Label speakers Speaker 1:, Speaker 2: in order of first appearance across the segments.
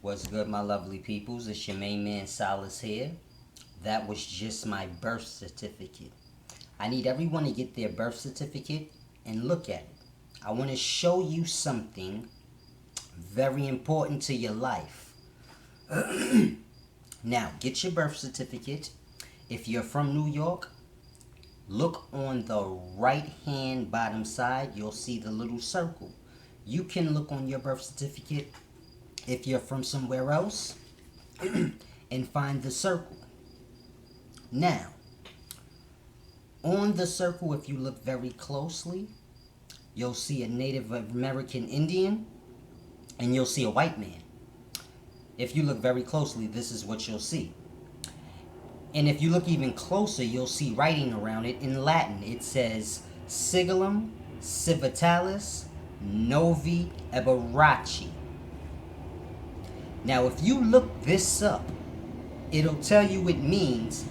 Speaker 1: What's good, my lovely peoples? It's your main man Solace here. That was just my birth certificate. I need everyone to get their birth certificate and look at it. I want to show you something very important to your life. Now, get your birth certificate. If you're from New York, look on the right hand bottom side. You'll see the little circle. You can look on your birth certificate if you're from somewhere else and find the circle. Now, on the circle, if you look very closely, you'll see a Native American Indian and you'll see a white man. If you look very closely, this is what you'll see. And if you look even closer, you'll see writing around it in Latin. It says Sigillum Civitalis Novi Eberaci. Now, if you look this up, it'll tell you it means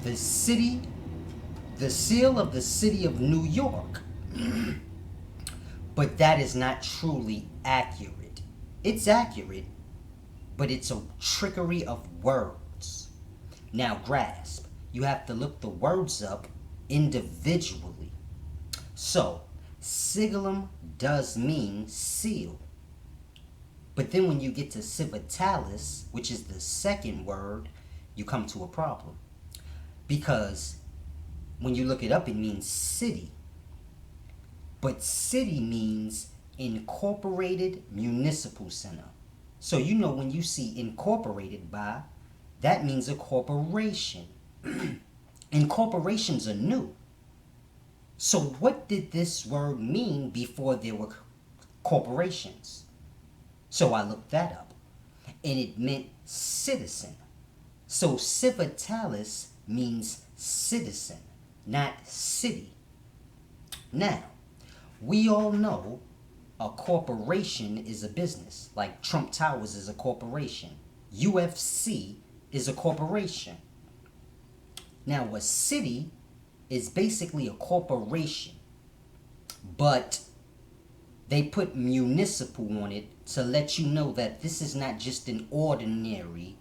Speaker 1: the seal of the city of New York. But that is not truly accurate. It's accurate, but it's a trickery of words. Now, grasp. You have to look the words up individually. So, sigillum does mean seal. But then when you get to civitalis, which is the second word, you come to a problem. Because when you look it up, it means city. But city means incorporated municipal center. So you know when you see incorporated by, that means a corporation. Incorporations are new. So what did this word mean before there were corporations? So I looked that up, and it meant citizen. So civitalis means citizen, not city. Now, we all know a corporation is a business, like Trump Towers is a corporation. UFC is a corporation. Now, a city is basically a corporation, but they put municipal on it to let you know that this is not just an ordinary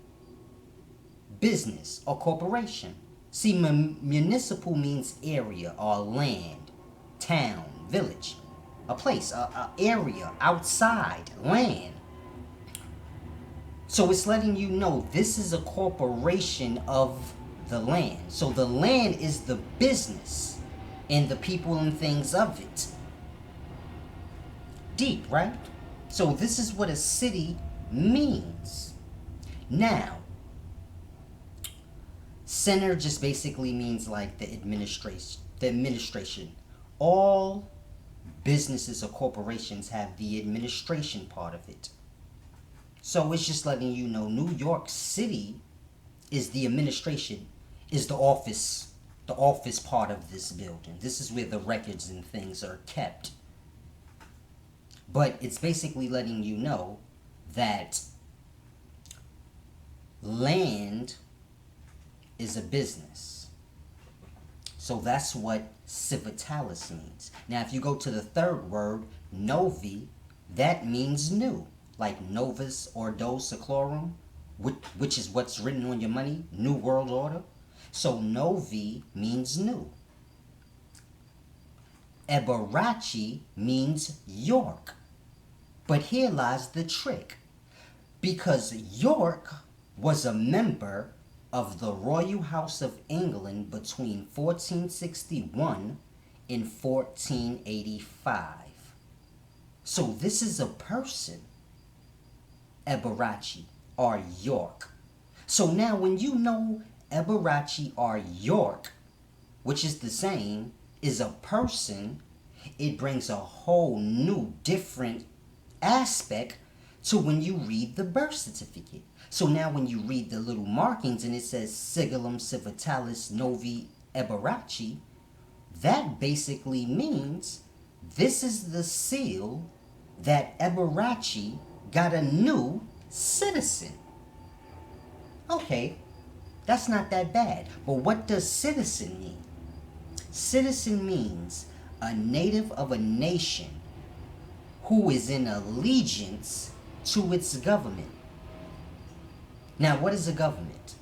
Speaker 1: business or corporation. See, municipal means area or land, town, village, a place, a area, outside, land. So it's letting you know this is a corporation of the land. So the land is the business and the people and things of it. Deep, right? So this is what a city means. Now, center just basically means like the administration. All businesses or corporations have the administration part of it. So it's just letting you know New York City is the administration, is the office part of this building. This is where the records and things are kept. But it's basically letting you know that land is a business. So that's what civitalis means. Now, if you go to the third word, novi, that means new. Like novus ordo seclorum, which is what's written on your money, New World Order. So novi means new. Eberaci means York. But here lies the trick. Because York was a member of the Royal House of England between 1461 and 1485. So this is a person, Eberaci or York. So now when you know Eberaci or York, which is the same, is a person, it brings a whole new different aspect to when you read the birth certificate. So now when you read the little markings and it says Sigillum Civitalis Novi Eberaci, that basically means this is the seal that Eberaci got a new citizen. Okay, that's not that bad. But what does citizen mean? Citizen means a native of a nation who is in allegiance to its government. Now, what is a government?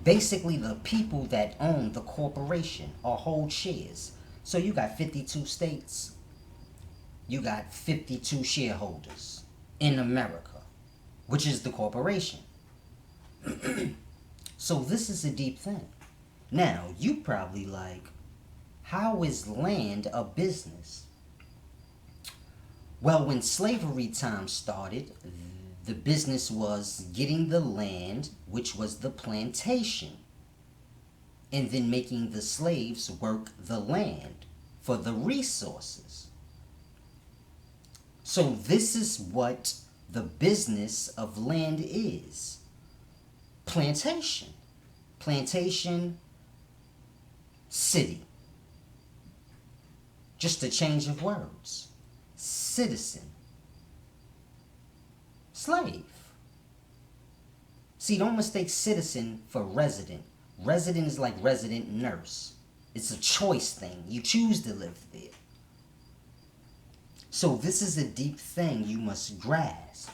Speaker 1: Basically, the people that own the corporation or hold shares. So you got 52 states, you got 52 shareholders in America, which is the corporation. So this is a deep thing. Now, you probably like, how is land a business? Well, when slavery time started, the business was getting the land, which was the plantation, and then making the slaves work the land for the resources. So this is what the business of land is. Plantation. Plantation, city. Just a change of words. Citizen. Slave. See, don't mistake citizen for resident. Resident is like resident nurse. It's a choice thing. You choose to live there. So this is a deep thing you must grasp.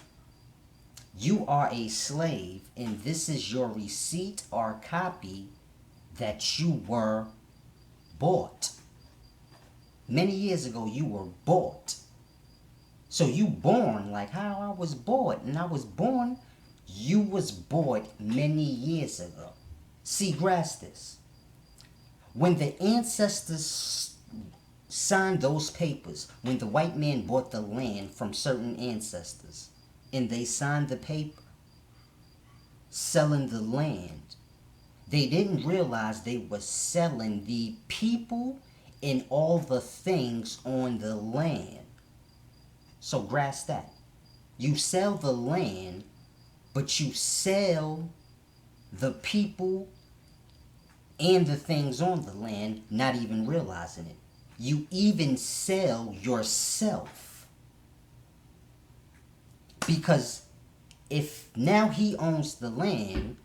Speaker 1: You are a slave, and this is your receipt or copy that you were bought. Many years ago, you were bought. So you born like how I was bought, and I was born, you was bought many years ago. See, grasp this. When the ancestors signed those papers, when the white man bought the land from certain ancestors, and they signed the paper selling the land, they didn't realize they were selling the people and all the things on the land. So grasp that. You sell the land, but you sell the people and the things on the land, not even realizing it. You even sell yourself. Because if now he owns the land,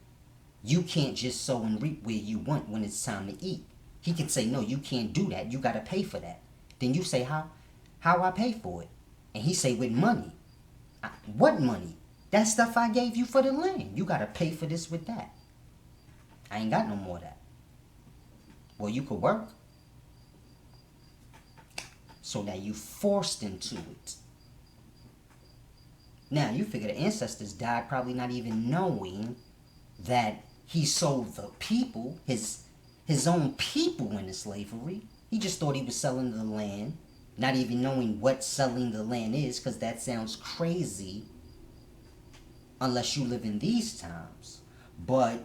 Speaker 1: you can't just sow and reap where you want when it's time to eat. He can say, no, you can't do that. You got to pay for that. Then you say, how I pay for it? And he say, with money. What money? That stuff I gave you for the land. You got to pay for this with that. I ain't got no more of that. Well, you could work. So now you forced into it. Now, you figure the ancestors died probably not even knowing that he sold the people, his own people into slavery. He just thought he was selling the land, not even knowing what selling the land is, because that sounds crazy unless you live in these times. But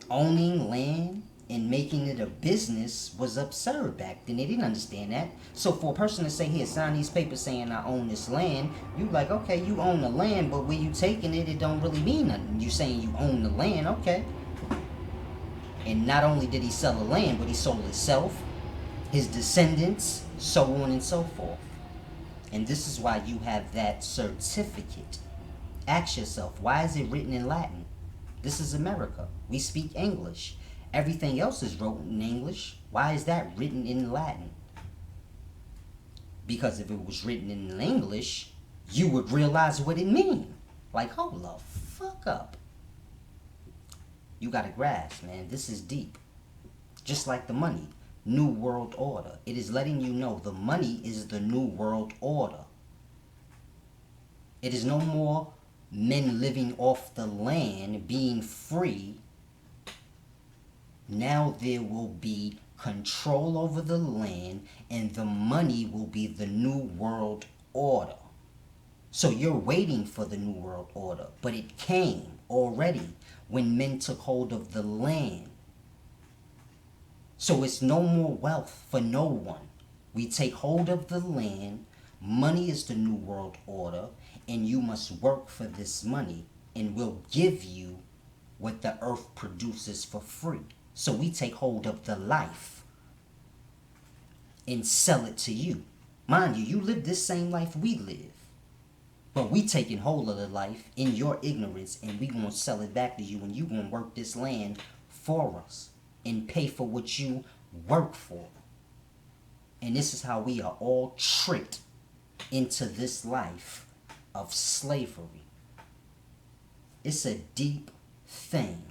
Speaker 1: owning land and making it a business was absurd back then. They didn't understand that. So for a person to say, here, sign these papers saying I own this land, you like, okay, you own the land, but where you taking it, it don't really mean nothing. You saying you own the land, okay. And not only did he sell the land, but he sold himself, his descendants, so on and so forth. And this is why you have that certificate. Ask yourself, why is it written in Latin? This is America. We speak English. Everything else is written in English. Why is that written in Latin? Because if it was written in English, you would realize what it means. Like, hold the fuck up. You gotta grasp, man. This is deep. Just like the money. New World Order. It is letting you know the money is the New World Order. It is no more men living off the land, being free. Now there will be control over the land, and the money will be the New World Order. So you're waiting for the New World Order, but it came already when men took hold of the land. So it's no more wealth for no one. We take hold of the land, money is the New World Order, and you must work for this money, and we'll give you what the earth produces for free. So we take hold of the life and sell it to you. Mind you, you live this same life we live. But we taking hold of the life in your ignorance, and we gonna sell it back to you, and you gonna work this land for us and pay for what you work for. And this is how we are all tricked into this life of slavery. It's a deep thing.